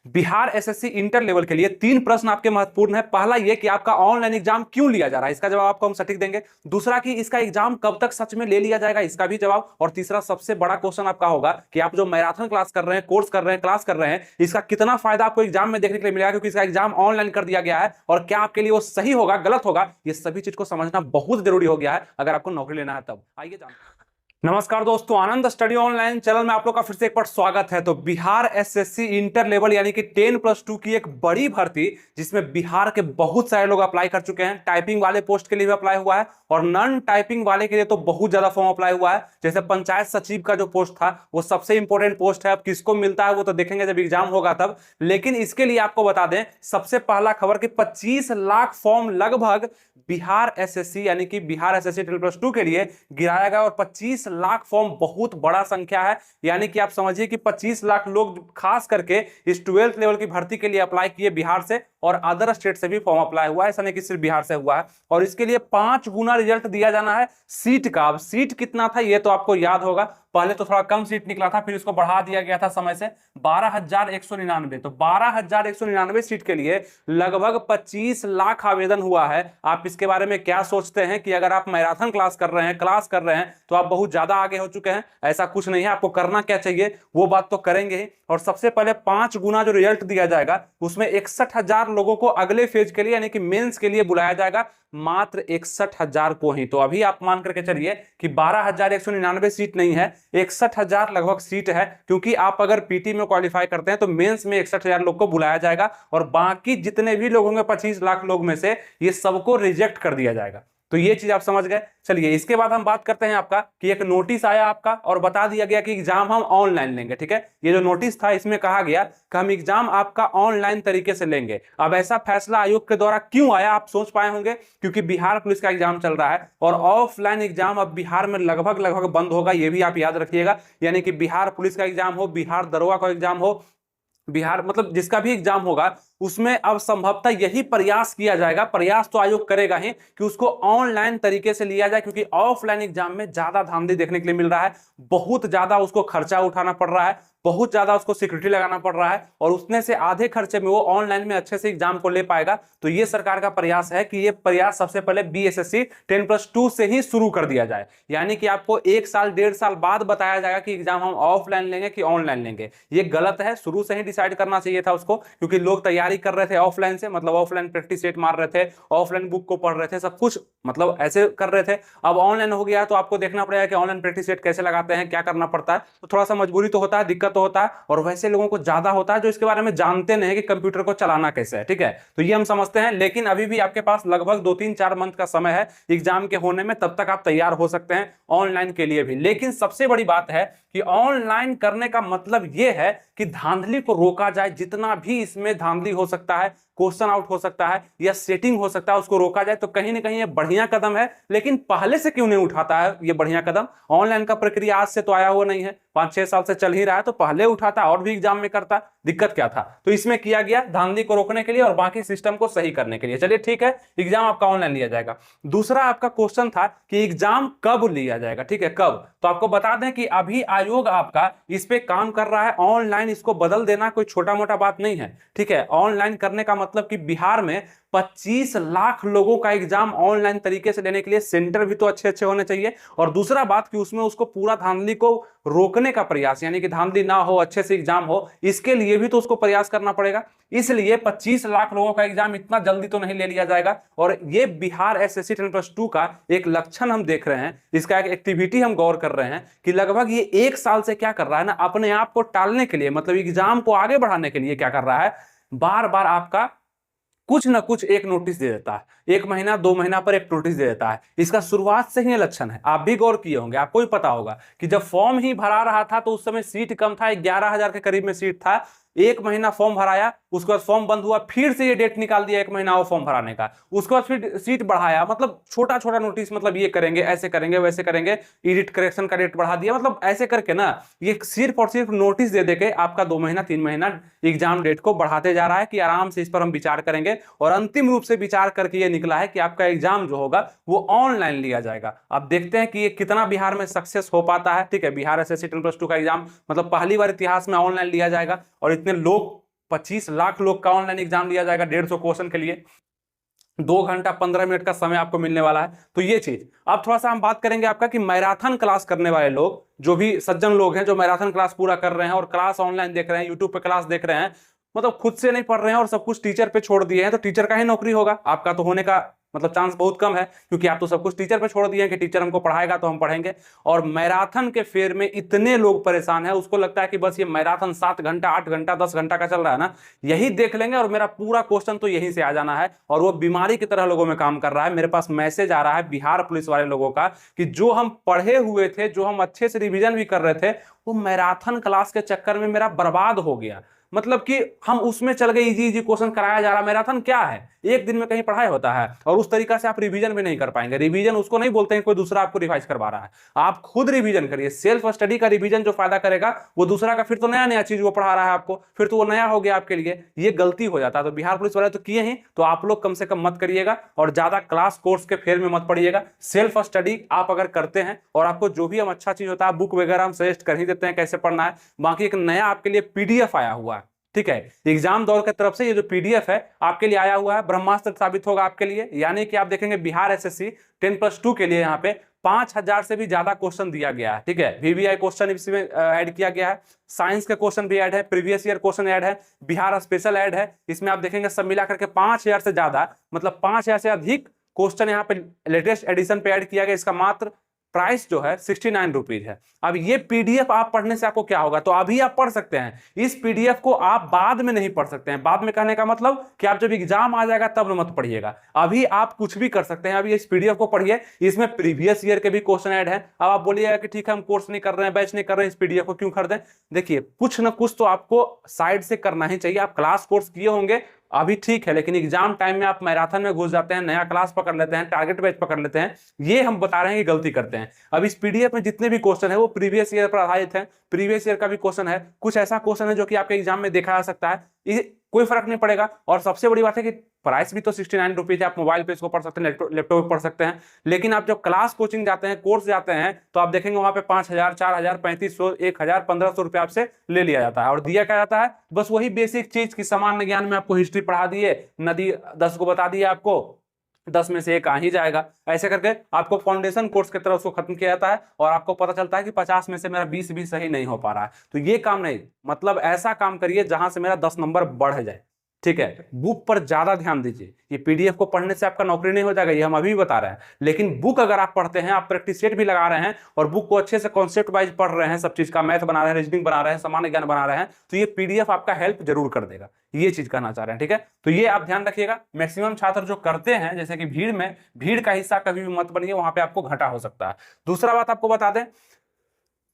Bihar SSC inter level के लिए 3 प्रश्न आपके महत्वपूर्ण है। पहला ये कि आपका ऑनलाइन एग्जाम क्यों लिया जा रहा है, इसका जवाब आपको हम सटीक देंगे। दूसरा कि इसका एग्जाम कब तक सच में ले लिया जाएगा, इसका भी जवाब। और तीसरा सबसे बड़ा क्वेश्चन आपका होगा कि आप जो मैराथन क्लास कर रहे हैं, कोर्स कर रहे हैं, क्लास कर रहे हैं, इसका कितना फायदा आपको एग्जाम में देखने के लिए मिलेगा, क्योंकि इसका एग्जाम ऑनलाइन कर दिया गया है। और क्या आपके लिए वो सही होगा, गलत होगा, ये सभी चीज को समझना बहुत जरूरी हो गया है अगर आपको नौकरी लेना है तब। आइए जानते हैं। नमस्कार दोस्तों, आनंद स्टडी ऑनलाइन चैनल में आप लोग का फिर से एक बार स्वागत है। तो बिहार एसएससी इंटर लेवल यानी कि 10+2 की एक बड़ी भर्ती, जिसमें बिहार के बहुत सारे लोग अप्लाई कर चुके हैं। टाइपिंग वाले पोस्ट के लिए भी अप्लाई हुआ है और नॉन टाइपिंग वाले के लिए तो बहुत ज्यादा फॉर्म अप्लाई हुआ है। जैसे पंचायत सचिव का जो पोस्ट था वो सबसे इंपॉर्टेंट पोस्ट है। अब किसको मिलता है वो तो देखेंगे जब एग्जाम होगा तब। लेकिन इसके लिए आपको बता दें सबसे पहला खबर कि 25 लाख फॉर्म लगभग बिहार एसएससी यानी कि बिहार एसएससी 10+2 के लिए गिराया गया। और 25 लाख फॉर्म बहुत बड़ा संख्या है। यानी कि आप समझिए कि 25 लाख लोग खास करके इस 12th लेवल की भर्ती के लिए अप्लाई किए बिहार से, और अदर स्टेट से भी फॉर्म अप्लाई हुआ है, ऐसा नहीं कि सिर्फ बिहार से हुआ है। और इसके लिए 5 गुना रिजल्ट दिया जाना है सीट का। अब सीट कितना था ये तो आपको याद होगा, पहले तो थोड़ा कम सीट निकला था, फिर इसको बढ़ा दिया गया था समय से 12,199। तो 12,199 सीट के लिए लगभग 25 लाख आवेदन हुआ है। आप इसके बारे में क्या सोचते हैं कि अगर आप मैराथन क्लास कर रहे हैं, क्लास कर रहे हैं, तो आप बहुत ज्यादा आगे हो चुके हैं? ऐसा कुछ नहीं है। आपको करना क्या चाहिए वो बात तो करेंगे ही। और सबसे पहले 5 गुना जो रिजल्ट दिया जाएगा उसमें 61,000 लोगों को अगले फेज के लिए यानी कि मेंस के लिए बुलाया जाएगा, मात्र 61,000 को ही। तो अभी आप मान करके चलिए कि 12,199 सीट नहीं है, 61,000 लगभग सीट है। क्योंकि आप अगर पीटी में क्वालिफाई करते हैं तो मेंस में 61,000 लोग को बुलाया जाएगा, और बाकी जितने भी लोग होंगे 25 लाख लोग में से ये सबको रिजेक्ट कर दिया जाएगा। तो ये चीज आप समझ गए। चलिए इसके बाद हम बात करते हैं आपका कि एक नोटिस आया आपका और बता दिया गया कि एग्जाम हम ऑनलाइन लेंगे। ठीक है, ये जो नोटिस था इसमें कहा गया कि हम एग्जाम आपका ऑनलाइन तरीके से लेंगे। अब ऐसा फैसला आयोग के द्वारा क्यों आया आप सोच पाए होंगे, क्योंकि बिहार पुलिस का एग्जाम चल रहा है और ऑफलाइन एग्जाम अब बिहार में लगभग बंद होगा, ये भी आप याद रखिएगा। यानी कि बिहार पुलिस का एग्जाम हो, बिहार दरोगा का एग्जाम हो, बिहार मतलब जिसका भी एग्जाम होगा उसमें अब संभवतः यही प्रयास किया जाएगा, प्रयास तो आयोग करेगा ही कि उसको ऑनलाइन तरीके से लिया जाए। क्योंकि ऑफलाइन एग्जाम में ज्यादा धांधली देखने के लिए मिल रहा है, बहुत ज्यादा उसको खर्चा उठाना पड़ रहा है, बहुत ज्यादा उसको सिक्योरिटी लगाना पड़ रहा है, और उसमें से आधे खर्चे में वो ऑनलाइन में अच्छे से एग्जाम को ले पाएगा। तो ये सरकार का प्रयास है कि ये प्रयास सबसे पहले बीएसएससी 10+2 से ही शुरू कर दिया जाए। यानी कि आपको 1 साल 1.5 साल बाद बताया जाएगा कि एग्जाम हम ऑफलाइन लेंगे कि ऑनलाइन लेंगे। ये गलत है, शुरू से ही डिसाइड करना चाहिए था उसको, क्योंकि लोग तैयारी कर रहे थे ऑफलाइन से, मतलब ऑफलाइन प्रैक्टिस सेट मार रहे थे, ऑफलाइन बुक को पढ़ रहे थे, सब कुछ मतलब ऐसे कर रहे थे। अब ऑनलाइन हो गया तो आपको देखना पड़ेगा कि ऑनलाइन प्रैक्टिस सेट कैसे लगाते हैं, क्या करना पड़ता है। तो थोड़ा सा मजबूरी तो होता है, दिक्कत तो होता है, और वैसे लोगों को ज्यादा होता है जो इसके बारे में जानते नहीं कि कंप्यूटर को चलाना कैसे है। ठीक है, तो ये हम समझते हैं। लेकिन अभी भी आपके पास लगभग 2-3-4 मंथ का समय है एग्जाम के होने में, तब तक आप तैयार हो सकते हैं ऑनलाइन के लिए भी। लेकिन सबसे बड़ी बात है कि ऑनलाइन करने का मतलब यह है कि धांधली को रोका जाए। जितना भी इसमें धांधली हो सकता है, क्वेश्चन आउट हो सकता है या सेटिंग हो सकता है, उसको रोका जाए। तो कहीं ना कहीं ये बढ़िया कदम है। लेकिन पहले से क्यों नहीं उठाता है ये बढ़िया कदम? ऑनलाइन का प्रक्रिया आज से तो आया हुआ नहीं है, 5-6 साल से चल ही रहा है। तो पहले उठाता और भी एग्जाम में करता, दिक्कत क्या था? तो इसमें किया गया धांधली को रोकने के लिए और बाकी सिस्टम को सही करने के लिए। चलिए ठीक है, एग्जाम आपका ऑनलाइन लिया जाएगा। दूसरा आपका क्वेश्चन था कि एग्जाम कब लिया जाएगा। ठीक है, कब? तो आपको बता दें कि अभी आयोग आपका इस पे काम कर रहा है। ऑनलाइन इसको बदल देना कोई छोटा मोटा बात नहीं है। ठीक है, ऑनलाइन करने का मतलब कि बिहार में 25 लाख लोगों का एग्जाम ऑनलाइन तरीके से लेने के लिए सेंटर भी तो अच्छे अच्छे होने चाहिए। और दूसरा बात कि उसमें उसको पूरा धांधली को रोकने का प्रयास, यानी कि धांधली ना हो, अच्छे से एग्जाम हो, इसके लिए भी तो उसको प्रयास करना पड़ेगा। इसलिए 25 लाख लोगों का एग्जाम इतना जल्दी तो नहीं ले लिया जाएगा। और ये बिहार एसएससी 10+2 का एक लक्षण हम देख रहे हैं, इसका एक एक्टिविटी हम गौर कर रहे हैं कि लगभग ये 1 साल से क्या कर रहा है ना, अपने आप को टालने के लिए, मतलब एग्जाम को आगे बढ़ाने के लिए क्या कर रहा है, बार बार आपका कुछ ना कुछ एक नोटिस दे देता है। 1 महीना 2 महीना पर एक नोटिस दे देता है। इसका शुरुआत से ही लक्षण है। आप भी गौर किए होंगे, आपको भी पता होगा कि जब फॉर्म ही भरा रहा था तो उस समय सीट कम था, 11,000 के करीब में सीट था। 1 महीना फॉर्म भराया, उसके बाद फॉर्म बंद हुआ, फिर से ये डेट निकाल दिया 1 महीना और फॉर्म भराने का, उसके बाद फिर सीट बढ़ाया। मतलब छोटा छोटा नोटिस, मतलब ये करेंगे, ऐसे करेंगे, वैसे करेंगे, एडिट करेक्शन का डेट बढ़ा दिया, मतलब ऐसे करके ना ये सिर्फ और सिर्फ नोटिस दे देके आपका 2 महीना 3 महीना एग्जाम डेट को बढ़ाते जा रहा है कि आराम से इस पर हम विचार करेंगे। और अंतिम रूप से विचार करके ये निकला है कि आपका एग्जाम जो होगा वो ऑनलाइन लिया जाएगा। अब देखते हैं कि ये कितना बिहार में सक्सेस हो पाता है। ठीक है, बिहार एसएससी 10+2 का एग्जाम मतलब पहली बार इतिहास में ऑनलाइन लिया जाएगा और इतने लोग 25 लाख लोग का ऑनलाइन एग्जाम लिया जाएगा 150 क्वेश्चन के लिए, 2 घंटा 15 मिनट का समय आपको मिलने वाला है। तो ये चीज अब थोड़ा सा हम बात करेंगे आपका कि मैराथन क्लास करने वाले लोग, जो भी सज्जन लोग हैं जो मैराथन क्लास पूरा कर रहे हैं और क्लास ऑनलाइन देख रहे हैं, यूट्यूब पे क्लास देख रहे हैं, मतलब खुद से नहीं पढ़ रहे हैं और सब कुछ टीचर पे छोड़ दिए हैं, तो टीचर का ही नौकरी होगा, आपका तो होने का मतलब चांस बहुत कम है, क्योंकि आप तो सब कुछ टीचर पे छोड़ दिए हैं कि टीचर हमको पढ़ाएगा तो हम पढ़ेंगे। और मैराथन के फेर में इतने लोग परेशान हैं, उसको लगता है कि बस ये मैराथन 7 घंटा 8 घंटा 10 घंटा का चल रहा है ना, यही देख लेंगे और मेरा पूरा क्वेश्चन तो यहीं से आ जाना है। और वो बीमारी की तरह लोगों में काम कर रहा है। मेरे पास मैसेज आ रहा है बिहार पुलिस वाले लोगों का कि जो हम पढ़े हुए थे, जो हम अच्छे से रिवीजन भी कर रहे थे, वो मैराथन क्लास के चक्कर में मेरा बर्बाद हो गया। मतलब कि हम उसमें चल गए, इजी इजी क्वेश्चन कराया जा रहा। मैराथन क्या है, एक दिन में कहीं पढ़ाई होता है, और उस तरीका से आप रिवीजन भी नहीं कर पाएंगे। रिवीजन उसको नहीं बोलते हैं कोई दूसरा आपको रिवाइज करवा रहा है, आप खुद रिवीजन करिए। सेल्फ स्टडी का रिवीजन जो फायदा करेगा वो दूसरा का फिर तो नया नया चीज वो पढ़ा रहा है आपको, फिर तो वो नया हो गया आपके लिए, ये गलती हो जाता है। तो बिहार पुलिस वाले तो किए ही, तो आप लोग कम से कम मत करिएगा और ज्यादा क्लास कोर्स के फेर में मत पढ़िएगा। सेल्फ स्टडी आप अगर करते हैं और आपको जो भी हम अच्छा चीज होता है, बुक वगैरह हम सजेस्ट कर ही देते हैं कैसे पढ़ना है। बाकी एक नया आपके लिए पीडीएफ आया हुआ है, ठीक है, एग्जाम दौर की तरफ से ये जो पीडीएफ है आपके लिए आया हुआ है, ब्रह्मास्त्र साबित होगा आपके लिए। यानी कि आप देखेंगे बिहार एसएससी 10+2 के लिए यहाँ पे 5000 से भी ज्यादा क्वेश्चन दिया गया है, ठीक है। वीवीआई क्वेश्चन इसमें ऐड किया गया है, साइंस के क्वेश्चन भी ऐड है, प्रीवियस ईयर क्वेश्चन ऐड है, बिहार स्पेशल ऐड है। इसमें आप देखेंगे सब मिला करके 5000 से ज्यादा, मतलब 5000 से अधिक क्वेश्चन यहाँ पे लेटेस्ट एडिशन पे ऐड किया गया। इसका मात्र प्राइस जो है 69 रुपीज है। अब ये पीडीएफ आप पढ़ने से आपको क्या होगा, तो अभी आप पढ़ सकते हैं, इस पीडीएफ को आप बाद में नहीं पढ़ सकते हैं। बाद में कहने का मतलब कि आप जब एग्जाम आ जाएगा तब मत पढ़िएगा, अभी आप कुछ भी कर सकते हैं। अभी इस पीडीएफ को पढ़िए, इसमें प्रीवियस ईयर के भी क्वेश्चन ऐड है। अब आप बोलिएगा कि ठीक है हम कोर्स नहीं कर रहे हैं, बैच नहीं कर रहे हैं, इस पीडीएफ को क्यों खरीदें। देखिए कुछ ना कुछ तो आपको साइड से करना ही चाहिए। आप क्लास कोर्स किए होंगे अभी ठीक है, लेकिन एग्जाम टाइम में आप मैराथन में घुस जाते हैं, नया क्लास पकड़ लेते हैं, टारगेट बैच पकड़ लेते हैं, ये हम बता रहे हैं कि गलती करते हैं। अब इस पीडीएफ में जितने भी क्वेश्चन है वो प्रीवियस ईयर पर आधारित है, प्रीवियस ईयर का भी क्वेश्चन है, कुछ ऐसा क्वेश्चन है जो कि आपके एग्जाम में देखा जा सकता है, ये कोई फर्क नहीं पड़ेगा। और सबसे बड़ी बात है कि प्राइस भी तो 69 रुपीज है, आप मोबाइल पे इसको पढ़ सकते हैं, लैपटॉप पे पढ़ सकते हैं। लेकिन आप जब क्लास कोचिंग जाते हैं, कोर्स जाते हैं, तो आप देखेंगे वहां पे 5000 4000 3500 1000 1500 रुपए आपसे ले लिया जाता है। और दिया क्या जाता है, बस वही बेसिक चीज की सामान्य ज्ञान में आपको हिस्ट्री पढ़ा दिए, नदी 10 को बता दिए, आपको 10 में से एक आ ही जाएगा। ऐसे करके आपको फाउंडेशन कोर्स की तरफ उसको खत्म किया जाता है और आपको पता चलता है कि 50 में से मेरा 20 भी सही नहीं हो पा रहा है। तो ये काम नहीं, मतलब ऐसा काम करिए जहां से मेरा 10 नंबर बढ़ जाए, ठीक है। बुक पर ज्यादा ध्यान दीजिए, ये पीडीएफ को पढ़ने से आपका नौकरी नहीं हो जाएगा, ये हम अभी भी बता रहे हैं। लेकिन बुक अगर आप पढ़ते हैं, आप प्रैक्टिस सेट भी लगा रहे हैं और बुक को अच्छे से कॉन्सेप्ट वाइज पढ़ रहे हैं, सब चीज का मैथ बना रहे हैं, रीजनिंग बना रहे हैं, सामान्य ज्ञान बना रहे हैं, तो ये पीडीएफ आपका हेल्प जरूर कर देगा। ये चीज कहना चाह रहे हैं, ठीक है। तो ये आप ध्यान रखिएगा। मैक्सिमम छात्र जो करते हैं, जैसे कि भीड़ का हिस्सा कभी भी मत बनिए, वहां पे आपको घाटा हो सकता है। दूसरा बात आपको बता दें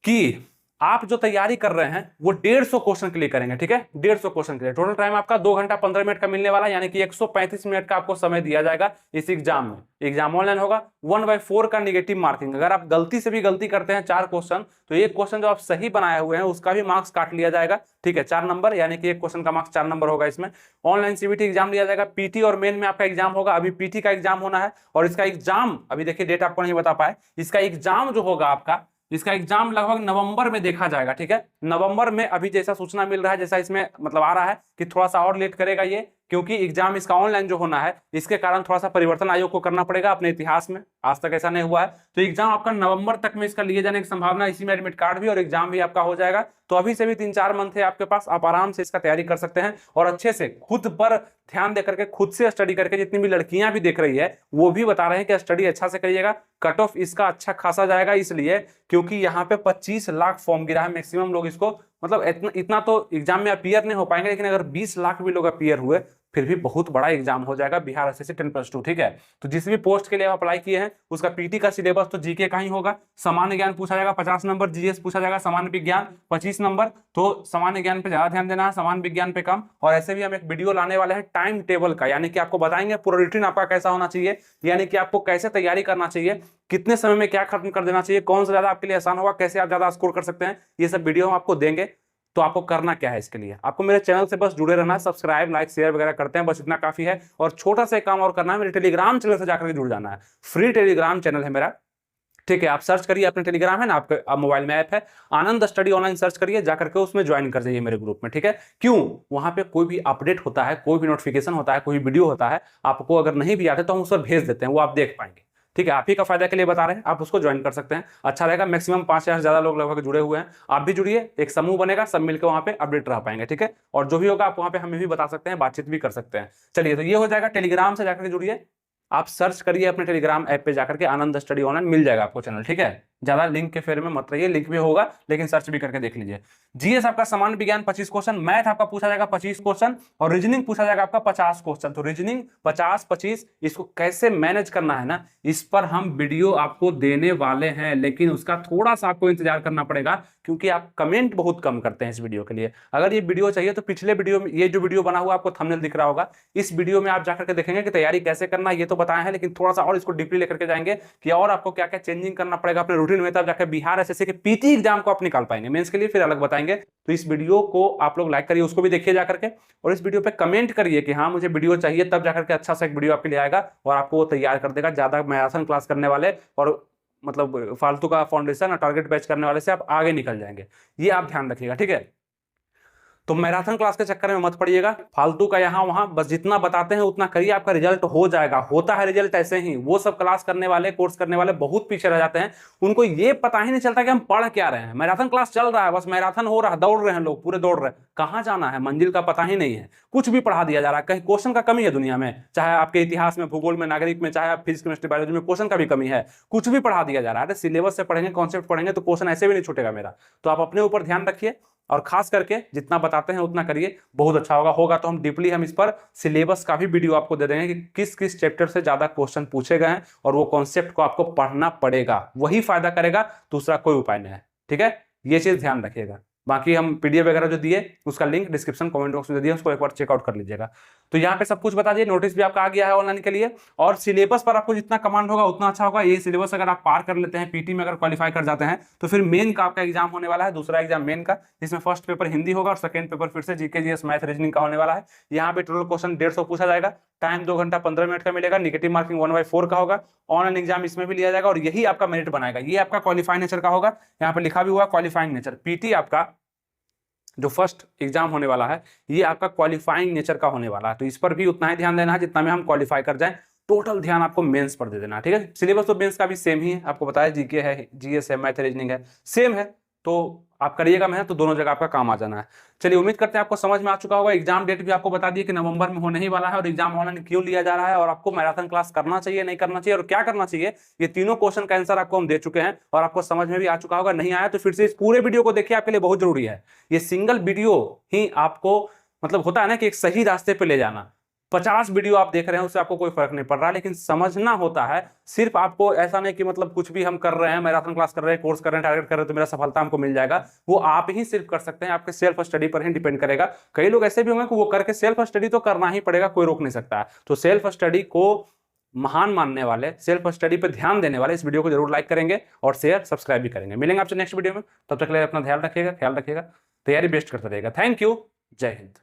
कि आप जो तैयारी कर रहे हैं वो 150 क्वेश्चन के लिए करेंगे, ठीक है। 150 क्वेश्चन के लिए टोटल टाइम आपका 2 घंटा 15 मिनट का मिलने वाला, यानी कि 135 मिनट का आपको समय दिया जाएगा इस एग्जाम में। एग्जाम ऑनलाइन होगा। 1/4 का निगेटिव मार्किंग, अगर आप गलती से भी गलती करते हैं 4 क्वेश्चन, तो एक क्वेश्चन जो आप सही बनाए हुए हैं उसका भी मार्क्स काट लिया जाएगा, ठीक है, 4 नंबर, यानी कि एक क्वेश्चन का मार्क्स 4 नंबर होगा इसमें। ऑनलाइन सीबीटी एग्जाम लिया जाएगा, पीटी और मेन में आपका एग्जाम होगा। अभी पीटी का एग्जाम होना है और इसका एग्जाम अभी देखिए डेट आपको नहीं बता पाए, इसका एग्जाम जो होगा आपका, इसका एग्जाम लगभग नवंबर में देखा जाएगा, ठीक है। नवंबर में अभी जैसा सूचना मिल रहा है, जैसा इसमें मतलब आ रहा है कि थोड़ा सा और लेट करेगा ये, क्योंकि एग्जाम इसका ऑनलाइन जो होना है इसके कारण थोड़ा सा परिवर्तन आयोग को करना पड़ेगा। अपने इतिहास में आज तक ऐसा नहीं हुआ है, तो एग्जाम आपका नवंबर तक में इसका लिए जाने की संभावना, इसी में एडमिट कार्ड भी और एग्जाम भी आपका हो जाएगा। तो अभी से भी 3-4 मंथ है आपके पास, आप आराम से इसका तैयारी कर सकते हैं और अच्छे से खुद पर ध्यान देकर के, खुद से स्टडी करके। जितनी भी लड़कियां भी देख रही है वो भी बता रहे हैं कि स्टडी अच्छा से करिएगा, कट ऑफ इसका अच्छा खासा जाएगा, इसलिए क्योंकि यहाँ पे 25 लाख फॉर्म गिरा है। मैक्सिमम लोग इसको मतलब इतना तो एग्जाम में अपीयर नहीं हो पाएंगे, लेकिन अगर 20 लाख भी लोग अपीयर हुए फिर भी बहुत बड़ा एग्जाम हो जाएगा बिहार एसएससी 10+2, ठीक है। तो जिस भी पोस्ट के लिए आप अप्लाई किए हैं उसका पीटी का सिलेबस तो जीके का ही होगा। सामान्य ज्ञान पूछा जाएगा 50 नंबर, जीएस पूछा जाएगा, सामान्य विज्ञान 25 नंबर। तो सामान्य ज्ञान पे ज्यादा ध्यान देना है, सामान्य विज्ञान पे कम। और ऐसे भी हम एक वीडियो लाने वाले हैं टाइम टेबल का, यानी कि आपको बताएंगे पूरा रूटीन आपका कैसा होना चाहिए, यानी कि आपको कैसे तैयारी करना चाहिए, कितने समय में क्या खत्म कर देना चाहिए, कौन सा ज्यादा आपके लिए आसान होगा, कैसे आप ज्यादा स्कोर कर सकते हैं, ये सब वीडियो हम आपको देंगे। तो आपको करना क्या है, इसके लिए आपको मेरे चैनल से बस जुड़े रहना है, सब्सक्राइब लाइक शेयर वगैरह करते हैं, बस इतना काफी है। और छोटा सा काम और करना है, मेरे टेलीग्राम चैनल से जाकर के जुड़ जाना है। फ्री टेलीग्राम चैनल है मेरा, ठीक है, आप सर्च करिए, अपने टेलीग्राम है ना आपके, आप मोबाइल में ऐप है आनंद स्टडी ऑनलाइन, सर्च करिए, जाकर के उसमें ज्वाइन कर जाइए मेरे ग्रुप में। ठीक है, क्यों? वहां पे कोई भी अपडेट होता है, कोई भी नोटिफिकेशन होता है, कोई वीडियो होता है, आपको अगर नहीं भी आते तो हम उस पर भेज देते हैं, वो आप देख पाएंगे। ठीक है, आप ही का फायदा के लिए बता रहे हैं, आप उसको ज्वाइन कर सकते हैं, अच्छा रहेगा। मैक्सिमम 5,000 से ज्यादा लोग लगभग जुड़े हुए हैं, आप भी जुड़िए, एक समूह बनेगा, सब मिलकर वहां पे अपडेट रह पाएंगे। ठीक है, और जो भी होगा आप वहां पे हमें भी बता सकते हैं, बातचीत भी कर सकते हैं। चलिए, तो ये हो जाएगा, टेलीग्राम से जाकर जुड़िए, आप सर्च करिए अपने टेलीग्राम ऐप पे जाकर के आनंद स्टडी ऑनलाइन, मिल जाएगा आपको चैनल। ठीक है, ज्यादा लिंक के फेर में मत रहिए, लिंक भी होगा लेकिन सर्च भी करके देख लीजिए। जीएस आपका सामान्य विज्ञान 25 क्वेश्चन, मैथ आपका पूछा जाएगा 25 क्वेश्चन, और रीजनिंग पूछा जाएगा आपका 50 क्वेश्चन। तो रीजनिंग 50-25 इसको कैसे मैनेज करना है ना, इस पर हम वीडियो आपको देने वाले हैं, लेकिन उसका थोड़ा सा आपको इंतजार करना पड़ेगा, क्योंकि आप कमेंट बहुत कम करते हैं इस वीडियो के लिए। अगर ये वीडियो चाहिए तो पिछले वीडियो में, ये जो वीडियो बना हुआ आपको थंबनेल दिख रहा होगा, इस वीडियो में आप जाकर के देखेंगे कि तैयारी कैसे करना है, ये तो बताया है, लेकिन थोड़ा सा और इसको डीपली लेकर के जाएंगे कि और आपको क्या क्या चेंजिंग करना पड़ेगा अपने रूटीन में, तब जाकर बिहार एसएससी के पीटी एग्जाम को आप निकाल पाएंगे। मेंस के लिए फिर अलग बताएंगे। तो इस वीडियो को आप लोग लाइक करिए, उसको भी देखिए जाकर के, और इस वीडियो पे कमेंट करिए कि हाँ मुझे वीडियो चाहिए, तब जाकर के अच्छा सा एक वीडियो आपके लिए आएगा और आपको वो तैयार कर देगा। ज्यादा मैराथन क्लास करने वाले और मतलब फालतू का फाउंडेशन और टारगेट बैच करने वाले से आप आगे निकल जाएंगे, ये आप ध्यान रखिएगा। ठीक है, तो मैराथन क्लास के चक्कर में मत पड़िएगा, फालतू का यहाँ वहां बस जितना बताते हैं उतना करिए, आपका रिजल्ट हो जाएगा। होता है रिजल्ट ऐसे ही, वो सब क्लास करने वाले, कोर्स करने वाले बहुत पीछे रह जाते हैं, उनको ये पता ही नहीं चलता कि हम पढ़ क्या रहे हैं। मैराथन क्लास चल रहा है, बस मैराथन हो रहा है, दौड़ रहे हैं लोग, पूरे दौड़ रहे हैं, कहाँ जाना है, मंजिल का पता ही नहीं है, कुछ भी पढ़ा दिया जा रहा है। कहीं क्वेश्चन का कमी है दुनिया में, चाहे आपके इतिहास में, भूगोल में, नागरिक में, चाहे आप फिजिक्स केमिस्ट्री बायोलॉजी में, क्वेश्चन का भी कमी है, कुछ भी पढ़ा दिया जा रहा है। सिलेबस से पढ़ेंगे, कॉन्सेप्ट पढ़ेंगे तो क्वेश्चन ऐसे भी नहीं छूटेगा मेरा। तो आप अपने ऊपर ध्यान रखिए, और खास करके जितना बताते हैं उतना करिए, बहुत अच्छा होगा तो हम डीपली हम इस पर सिलेबस का भी वीडियो आपको दे देंगे कि किस किस चैप्टर से ज्यादा क्वेश्चन पूछे गए हैं, और वो कॉन्सेप्ट को आपको पढ़ना पड़ेगा, वही फायदा करेगा, दूसरा कोई उपाय नहीं है। ठीक है, ये चीज ध्यान रखिएगा। बाकी हम पीडीएफ वगैरह जो दिए उसका लिंक डिस्क्रिप्शन कमेंट बॉक्स में दे दिए, उसको एक बार चेकआउट कर लीजिएगा। तो यहाँ पे सब कुछ बता दिए, नोटिस भी आपका आ गया है ऑनलाइन के लिए, और सिलेबस पर आपको जितना कमांड होगा उतना अच्छा होगा। ये सिलेबस अगर आप पार कर लेते हैं, पीटी में अगर क्वालिफाई कर जाते हैं, तो फिर मेन का आपका एग्जाम होने वाला है, दूसरा एग्जाम मेन का, जिसमें फर्स्ट पेपर हिंदी होगा और सेकंड पेपर फिर से जीके जीएस मैथ रीजनिंग का होने वाला है। यहाँ पे टोटल क्वेश्चन 150 पूछा जाएगा, टाइम 2 घंटा 15 मिनट का मिलेगा, निगेटिव मार्किंग 1/4 का होगा, ऑनलाइन एग्जाम इसमें भी लिया जाएगा, और यही आपका मेरिट बनाएगा। ये आपका क्वालिफाइंग नेचर का होगा, यहाँ पे लिखा भी हुआ क्वालिफाइंग नेचर। पीटी आपका जो फर्स्ट एग्जाम होने वाला है, ये आपका क्वालिफाइंग नेचर का होने वाला है, तो इस पर भी उतना ही ध्यान देना है जितना में हम क्वालिफाई कर जाएं। टोटल ध्यान आपको मेंस पर दे देना है। ठीक है, सिलेबस तो मेंस का भी सेम ही है, आपको बताया जीके है, जीएस है, मैथ रीजनिंग है, सेम है, तो आप करिएगा मेहनत तो दोनों जगह आपका काम आ जाना है। चलिए, उम्मीद करते हैं आपको समझ में आ चुका होगा। एग्जाम डेट भी आपको बता दिए कि नवंबर में होने ही वाला है, और एग्जाम ऑनलाइन क्यों लिया जा रहा है, और आपको मैराथन क्लास करना चाहिए नहीं करना चाहिए और क्या करना चाहिए, ये तीनों क्वेश्चन का आंसर आपको हम दे चुके हैं, और आपको समझ में भी आ चुका होगा। नहीं आया तो फिर से इस पूरे वीडियो को देखिए, आपके लिए बहुत जरूरी है। ये सिंगल वीडियो ही आपको मतलब होता है ना कि एक सही रास्ते पे ले जाना। 50 वीडियो आप देख रहे हैं उससे आपको कोई फर्क नहीं पड़ रहा, लेकिन समझना होता है। सिर्फ आपको ऐसा नहीं कि मतलब कुछ भी हम कर रहे हैं, मैराथन क्लास कर रहे हैं, कोर्स कर रहे हैं, टारगेट कर रहे हैं तो मेरा सफलता हमको मिल जाएगा, वो आप ही सिर्फ कर सकते हैं, आपके सेल्फ स्टडी पर ही डिपेंड करेगा। कई लोग ऐसे भी होंगे कि वो करके सेल्फ स्टडी तो करना ही पड़ेगा, कोई रोक नहीं सकता है। तो सेल्फ स्टडी को महान मानने वाले, सेल्फ स्टडी पर ध्यान देने वाले इस वीडियो को जरूर लाइक करेंगे और शेयर सब्सक्राइब भी करेंगे। मिलेंगे आपसे नेक्स्ट वीडियो में, तब तक के लिए अपना ध्यान रखिएगा, ख्याल रखिएगा, तैयारी बेस्ट करते रहेगा। थैंक यू, जय हिंद।